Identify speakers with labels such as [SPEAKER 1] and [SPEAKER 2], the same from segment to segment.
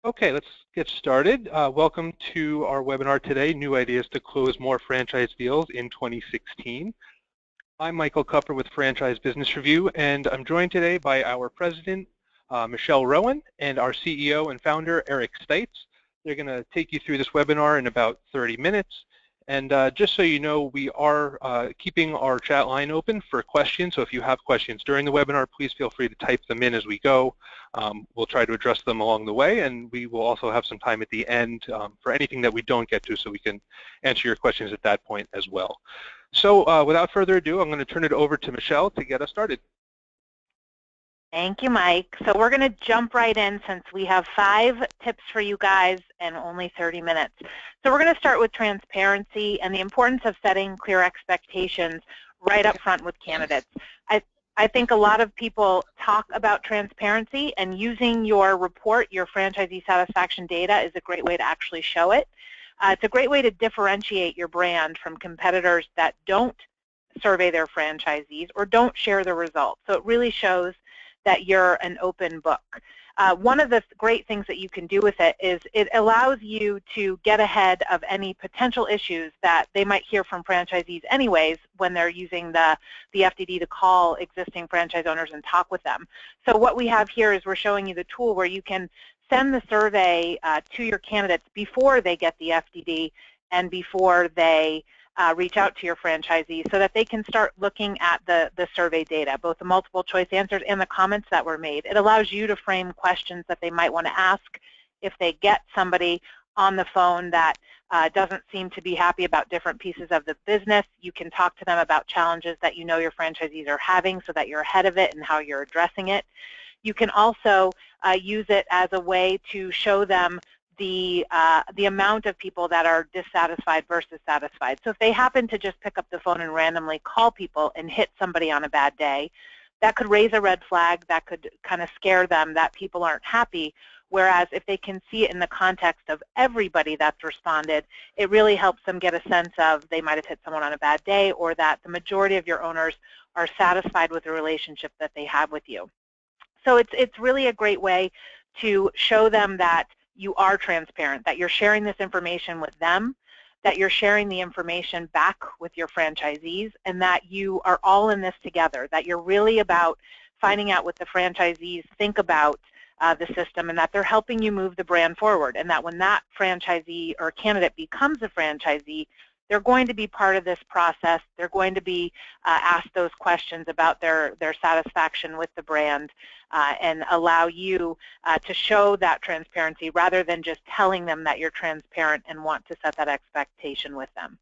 [SPEAKER 1] Okay, let's get started. Welcome to our webinar today, New Ideas to Close More Franchise Deals in 2016. I'm Michael Kupper with Franchise Business Review, and I'm joined today by our president, Michelle Rowan, and our CEO and founder, Eric Stites. They're going to take you through this webinar in about 30 minutes. And just so you know, we are keeping our chat line open for questions. So if you have questions during the webinar, please feel free to type them in as we go. We'll try to address them along the way, and we will also have some time at the end for anything that we don't get to, so we can answer your questions at that point as well. So without further ado, I'm going to turn it over to Michelle to get us started.
[SPEAKER 2] Thank you, Mike. So we're going to jump right in since we have 5 tips for you guys and only 30 minutes. So we're going to start with transparency and the importance of setting clear expectations right up front with candidates. I think a lot of people talk about transparency, and using your report, your franchisee satisfaction data, is a great way to actually show it. It's a great way to differentiate your brand from competitors that don't survey their franchisees or don't share the results. So it really shows that you're an open book. One of the great things that you can do with it is it allows you to get ahead of any potential issues that they might hear from franchisees anyways when they're using the FDD to call existing franchise owners and talk with them. So what we have here is we're showing you the tool where you can send the survey to your candidates before they get the FDD and before they reach out to your franchisee, so that they can start looking at the survey data, both the multiple choice answers and the comments that were made. It allows you to frame questions that they might want to ask if they get somebody on the phone that doesn't seem to be happy about different pieces of the business. You can talk to them about challenges that you know your franchisees are having so that you're ahead of it and how you're addressing it. You can also use it as a way to show them the amount of people that are dissatisfied versus satisfied. So if they happen to just pick up the phone and randomly call people and hit somebody on a bad day, that could raise a red flag, that could kind of scare them that people aren't happy. Whereas if they can see it in the context of everybody that's responded, it really helps them get a sense of they might have hit someone on a bad day, or that the majority of your owners are satisfied with the relationship that they have with you. So it's really a great way to show them that you are transparent, that you're sharing this information with them, that you're sharing the information back with your franchisees, and that you are all in this together, that you're really about finding out what the franchisees think about the system, and that they're helping you move the brand forward, and that when that franchisee or candidate becomes a franchisee, they're going to be part of this process. They're going to be asked those questions about their satisfaction with the brand, and allow you to show that transparency rather than just telling them that you're transparent and want to set that expectation with them.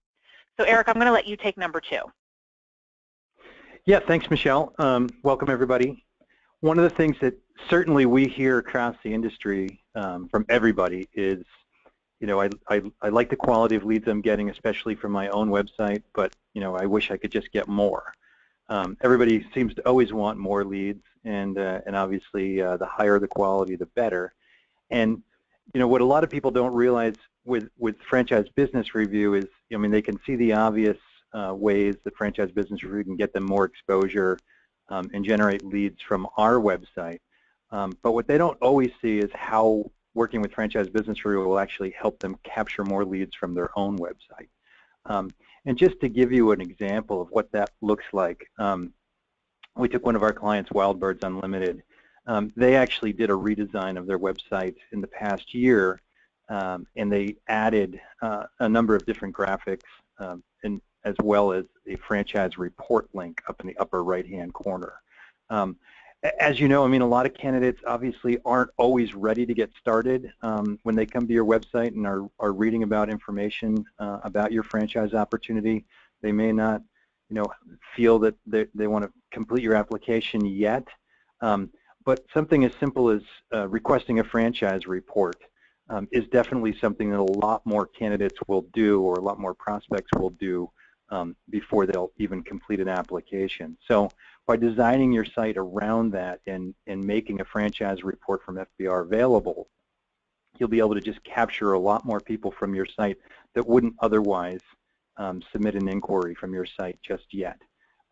[SPEAKER 2] So Eric, I'm going to let you take number 2.
[SPEAKER 3] Yeah, thanks, Michelle. Welcome, everybody. One of the things that certainly we hear across the industry from everybody is, you know, I like the quality of leads I'm getting, especially from my own website, but, you know, I wish I could just get more. Everybody seems to always want more leads, and obviously the higher the quality, the better. And, you know, what a lot of people don't realize with Franchise Business Review is, I mean, they can see the obvious ways that Franchise Business Review can get them more exposure and generate leads from our website. But what they don't always see is how working with Franchise Business Review will actually help them capture more leads from their own website. And just to give you an example of what that looks like, we took one of our clients, Wild Birds Unlimited. They actually did a redesign of their website in the past year, and they added a number of different graphics, and as well as a franchise report link up in the upper right-hand corner. As you know, I mean, a lot of candidates obviously aren't always ready to get started when they come to your website and are reading about information about your franchise opportunity. They may not, you know, feel that they want to complete your application yet. But something as simple as requesting a franchise report is definitely something that a lot more candidates will do, or a lot more prospects will do before they'll even complete an application. So by designing your site around that and making a franchise report from FBR available, you'll be able to just capture a lot more people from your site that wouldn't otherwise submit an inquiry from your site just yet.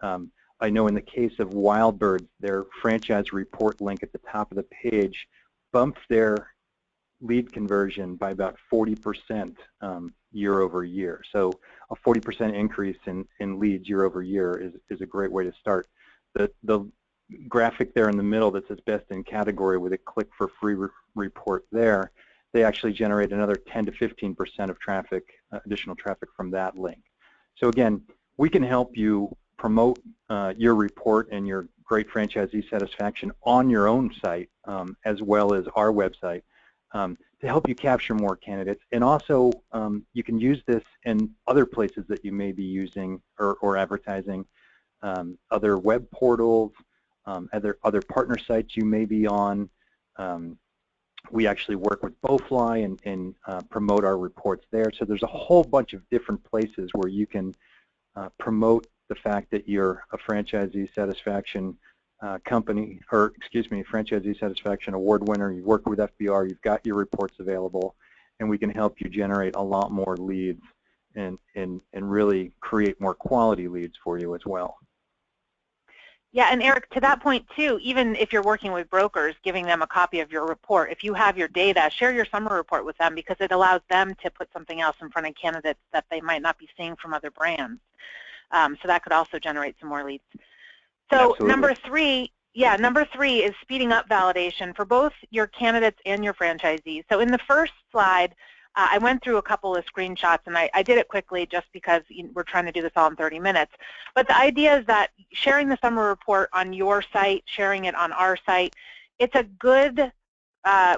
[SPEAKER 3] I know in the case of Wild Birds, their franchise report link at the top of the page bumped their lead conversion by about 40% year over year. So a 40% increase in leads year over year is a great way to start. The graphic there in the middle that says best in category with a click for free report there, they actually generate another 10 to 15% of traffic, additional traffic from that link. So again, we can help you promote your report and your great franchisee satisfaction on your own site as well as our website to help you capture more candidates. And also, you can use this in other places that you may be using or advertising, other web portals, other partner sites you may be on. We actually work with Bowfly and promote our reports there. So there's a whole bunch of different places where you can promote the fact that you're a franchisee satisfaction company, or excuse me, franchisee satisfaction award winner. You work with FBR, you've got your reports available, and we can help you generate a lot more leads and really create more quality leads for you as well.
[SPEAKER 2] Yeah, and Eric, to that point too, even if you're working with brokers, giving them a copy of your report, if you have your data, share your summer report with them because it allows them to put something else in front of candidates that they might not be seeing from other brands. So that could also generate some more leads. So
[SPEAKER 3] Absolutely.
[SPEAKER 2] number three is speeding up validation for both your candidates and your franchisees. So in the first slide, I went through a couple of screenshots, and I did it quickly just because we're trying to do this all in 30 minutes. But the idea is that sharing the summer report on your site, sharing it on our site, it's a good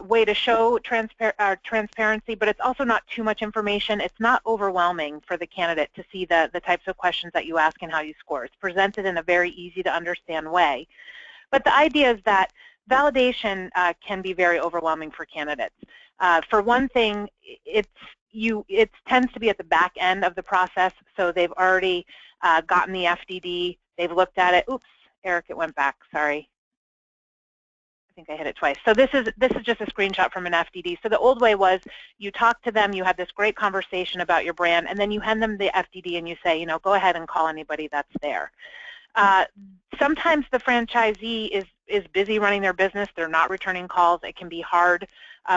[SPEAKER 2] way to show transparency, but it's also not too much information. It's not overwhelming for the candidate to see the types of questions that you ask and how you score. It's presented in a very easy to understand way. But the idea is that validation can be very overwhelming for candidates. For one thing, it tends to be at the back end of the process, so they've already gotten the FDD, they've looked at it. Oops, Eric, it went back, sorry. I think I hit it twice. So this is just a screenshot from an FDD. So the old way was you talk to them, you had this great conversation about your brand, and then you hand them the FDD and you say, you know, go ahead and call anybody that's there. Sometimes the franchisee is busy running their business, they're not returning calls. It can be hard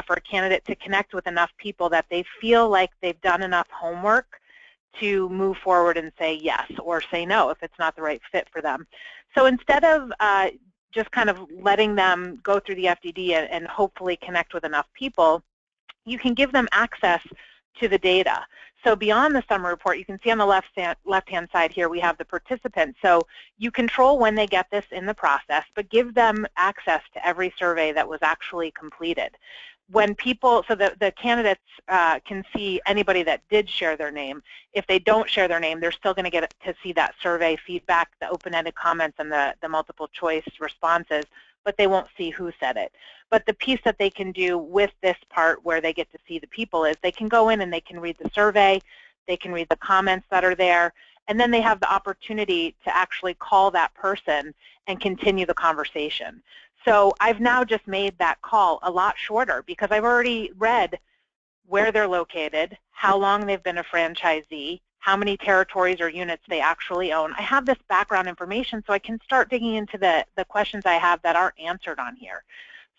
[SPEAKER 2] for a candidate to connect with enough people that they feel like they've done enough homework to move forward and say yes or say no if it's not the right fit for them. So instead of just kind of letting them go through the FDD and hopefully connect with enough people, you can give them access to the data. So beyond the summer report, you can see on the left-hand side here we have the participants. So you control when they get this in the process, but give them access to every survey that was actually completed. When people, so the candidates can see anybody that did share their name. If they don't share their name, they're still going to get to see that survey feedback, the open-ended comments, and the multiple choice responses, but they won't see who said it. But the piece that they can do with this part where they get to see the people is they can go in and they can read the survey, they can read the comments that are there, and then they have the opportunity to actually call that person and continue the conversation. So I've now just made that call a lot shorter because I've already read where they're located, how long they've been a franchisee, how many territories or units they actually own. I have this background information so I can start digging into the questions I have that aren't answered on here.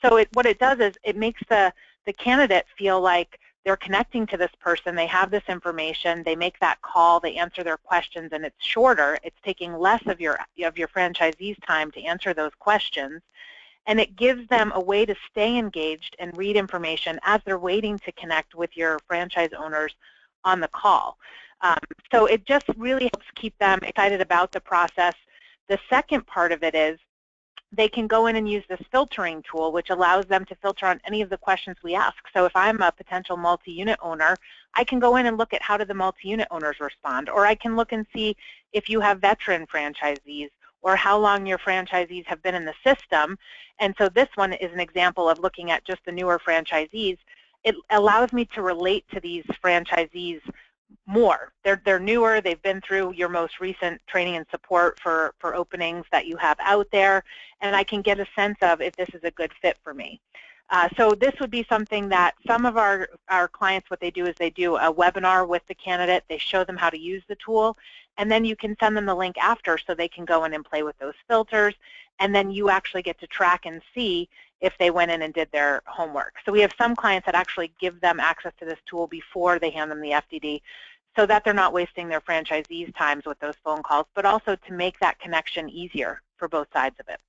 [SPEAKER 2] So what it does is it makes the candidate feel like they're connecting to this person, they have this information, they make that call, they answer their questions, and it's shorter. It's taking less of your franchisee's time to answer those questions. And it gives them a way to stay engaged and read information as they're waiting to connect with your franchise owners on the call. So it just really helps keep them excited about the process. The second part of it is they can go in and use this filtering tool, which allows them to filter on any of the questions we ask. So if I'm a potential multi-unit owner, I can go in and look at how do the multi-unit owners respond, or I can look and see if you have veteran franchisees or how long your franchisees have been in the system. And so this one is an example of looking at just the newer franchisees. It allows me to relate to these franchisees more. They're newer, they've been through your most recent training and support for openings that you have out there, and I can get a sense of if this is a good fit for me. So this would be something that some of our clients, what they do is they do a webinar with the candidate, they show them how to use the tool, and then you can send them the link after so they can go in and play with those filters, and then you actually get to track and see if they went in and did their homework. So we have some clients that actually give them access to this tool before they hand them the FDD, so that they're not wasting their franchisees' times with those phone calls, but also to make that connection easier for both sides of it.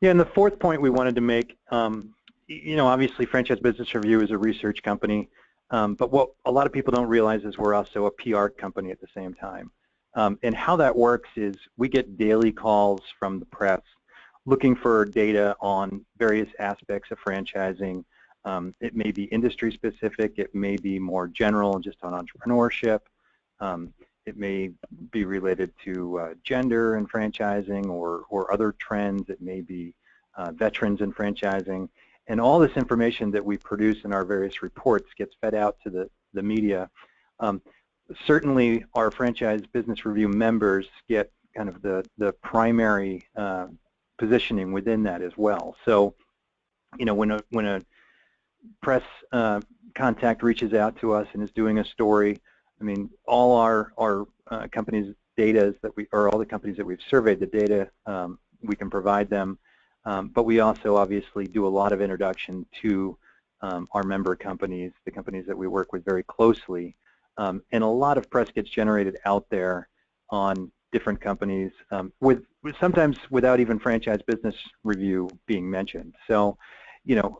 [SPEAKER 3] Yeah, and the fourth point we wanted to make, obviously Franchise Business Review is a research company, but what a lot of people don't realize is we're also a PR company at the same time. And how that works is we get daily calls from the press looking for data on various aspects of franchising. It may be industry specific, it may be more general, just on entrepreneurship. It may be related to gender in franchising or other trends. It may be veterans in franchising. And all this information that we produce in our various reports gets fed out to the media. Certainly our Franchise Business Review members get kind of the primary positioning within that as well. So, when a press contact reaches out to us and is doing a story, I mean, all our companies' data or all the companies that we've surveyed, the data we can provide them, but we also obviously do a lot of introduction to our member companies, the companies that we work with very closely, and a lot of press gets generated out there on different companies, sometimes without even Franchise Business Review being mentioned. So,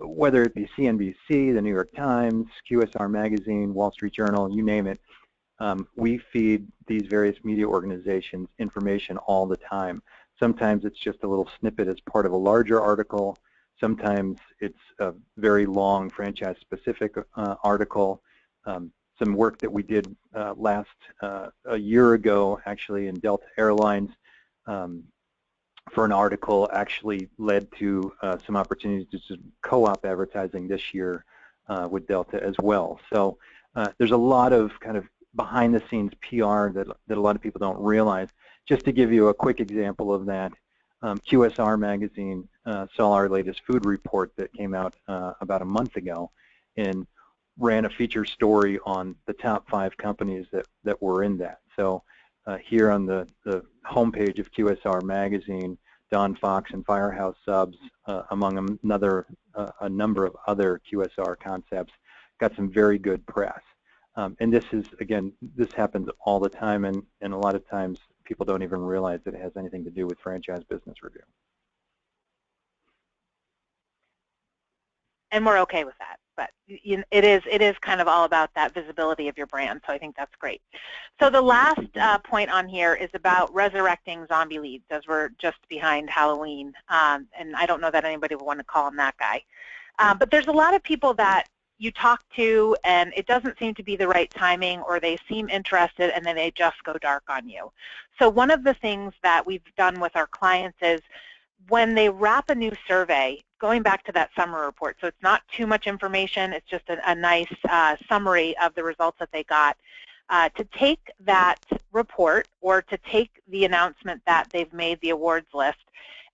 [SPEAKER 3] whether it be CNBC, the New York Times, QSR Magazine, Wall Street Journal, you name it, we feed these various media organizations information all the time. Sometimes it's just a little snippet as part of a larger article. Sometimes it's a very long franchise-specific article. Some work that we did a year ago, actually, in Delta Airlines for an article actually led to some opportunities to do co-op advertising this year with Delta as well. So there's a lot of kind of behind-the-scenes PR that a lot of people don't realize. Just to give you a quick example of that, QSR Magazine saw our latest food report that came out about a month ago and ran a feature story on the top 5 companies that were in that. So here on the homepage of QSR Magazine, Don Fox and Firehouse Subs, among a number of other QSR concepts, got some very good press. And this is, again, this happens all the time, and a lot of times people don't even realize that it has anything to do with Franchise Business Review.
[SPEAKER 2] And we're okay with that, but it is kind of all about that visibility of your brand, so I think that's great. So the last point on here is about resurrecting zombie leads, as we're just behind Halloween, and I don't know that anybody would want to call him that guy. But there's a lot of people that you talk to and it doesn't seem to be the right timing, or they seem interested and then they just go dark on you. So one of the things that we've done with our clients is when they wrap a new survey, going back to that summer report, so it's not too much information, it's just a nice summary of the results that they got, to take that report or to take the announcement that they've made the awards list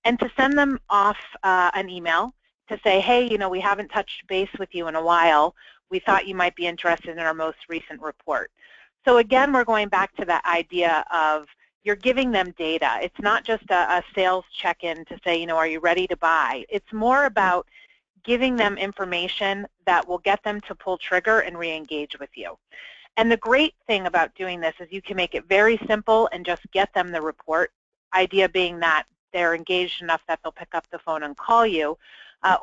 [SPEAKER 2] and to send them off an email to say, hey, we haven't touched base with you in a while. We thought you might be interested in our most recent report. So again, we're going back to that idea of you're giving them data. It's not just a sales check-in to say, are you ready to buy? It's more about giving them information that will get them to pull trigger and re-engage with you. And the great thing about doing this is you can make it very simple and just get them the report, idea being that they're engaged enough that they'll pick up the phone and call you,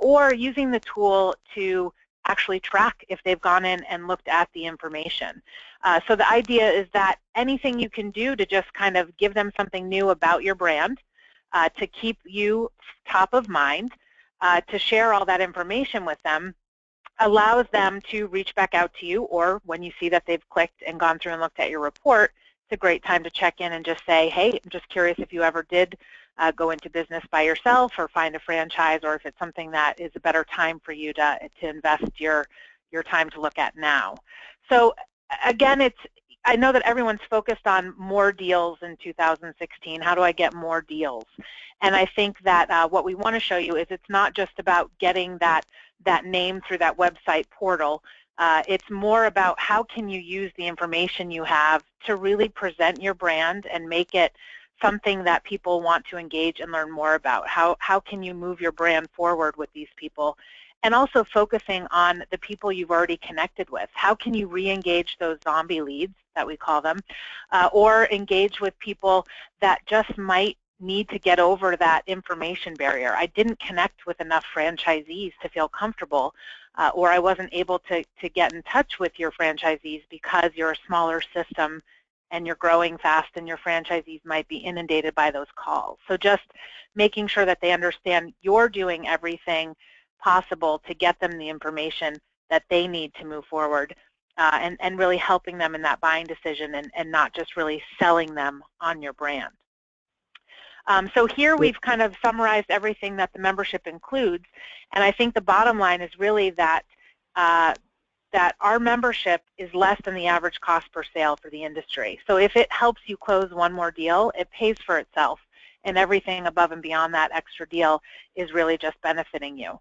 [SPEAKER 2] or using the tool to actually track if they've gone in and looked at the information. So the idea is that anything you can do to just kind of give them something new about your brand, to keep you top of mind, to share all that information with them, allows them to reach back out to you, or when you see that they've clicked and gone through and looked at your report, it's a great time to check in and just say, hey, I'm just curious if you ever did go into business by yourself or find a franchise, or if it's something that is a better time for you to invest your time to look at now. So again, I know that everyone's focused on more deals in 2016. How do I get more deals? And I think that what we want to show you is it's not just about getting that name through that website portal. It's more about how can you use the information you have to really present your brand and make it something that people want to engage and learn more about? How can you move your brand forward with these people? And also focusing on the people you've already connected with. How can you re-engage those zombie leads, that we call them, or engage with people that just might need to get over that information barrier? I didn't connect with enough franchisees to feel comfortable, or I wasn't able to get in touch with your franchisees because you're a smaller system and you're growing fast and your franchisees might be inundated by those calls. So just making sure that they understand you're doing everything possible to get them the information that they need to move forward, and really helping them in that buying decision, and not just really selling them on your brand. So here we've kind of summarized everything that the membership includes, and I think the bottom line is really that that our membership is less than the average cost per sale for the industry. So if it helps you close one more deal, it pays for itself, and everything above and beyond that extra deal is really just benefiting you.